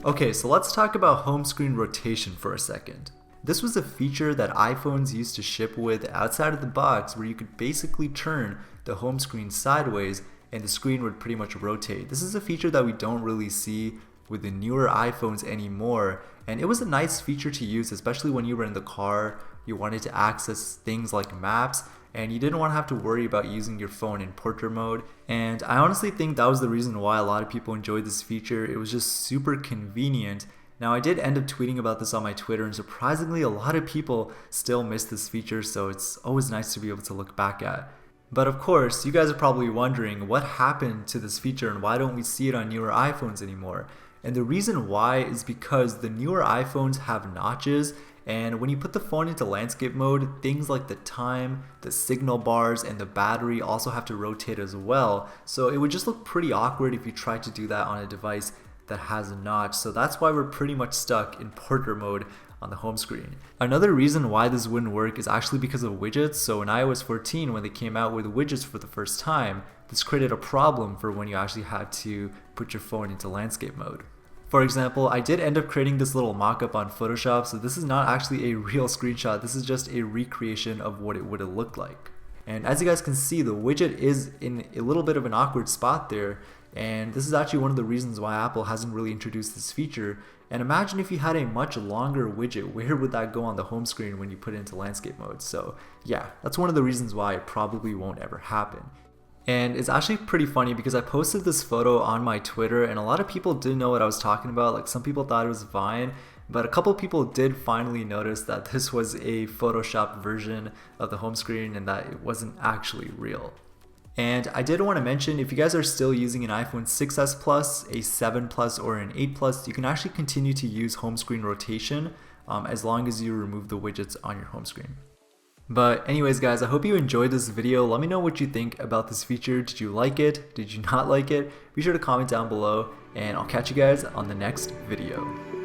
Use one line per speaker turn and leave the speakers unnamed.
Okay, so let's talk about home screen rotation for a second. This was a feature that iPhones used to ship with outside of the box where you could basically turn the home screen sideways and the screen would pretty much rotate. This is a feature that we don't really see with the newer iPhones anymore, and it was a nice feature to use, especially when you were in the car, you wanted to access things like maps, and you didn't want to have to worry about using your phone in portrait mode. And I honestly think that was the reason why a lot of people enjoyed this feature. It was just super convenient. Now, I did end up tweeting about this on my Twitter, and surprisingly a lot of people still miss this feature, so it's always nice to be able to look back at. But of course, you guys are probably wondering what happened to this feature and why don't we see it on newer iPhones anymore? And the reason why is because the newer iPhones have notches, and when you put the phone into landscape mode, things like the time, the signal bars, and the battery also have to rotate as well. So it would just look pretty awkward if you tried to do that on a device that has a notch. So that's why we're pretty much stuck in portrait mode on the home screen. Another reason why this wouldn't work is actually because of widgets. So in iOS 14, when they came out with widgets for the first time, this created a problem for when you actually had to put your phone into landscape mode. For example, I did end up creating this little mock-up on Photoshop, so this is not actually a real screenshot, this is just a recreation of what it would have looked like. And as you guys can see, the widget is in a little bit of an awkward spot there, and this is actually one of the reasons why Apple hasn't really introduced this feature. And imagine if you had a much longer widget, where would that go on the home screen when you put it into landscape mode? So yeah, that's one of the reasons why it probably won't ever happen. And it's actually pretty funny because I posted this photo on my Twitter and a lot of people didn't know what I was talking about. Like, some people thought it was Vine, but a couple people did finally notice that this was a Photoshopped version of the home screen and that it wasn't actually real. And I did want to mention, if you guys are still using an iPhone 6s Plus, a 7 Plus, or an 8 Plus, you can actually continue to use home screen rotation as long as you remove the widgets on your home screen. But anyways guys, I hope you enjoyed this video. Let me know what you think about this feature. Did you like it? Did you not like it? Be sure to comment down below, and I'll catch you guys on the next video.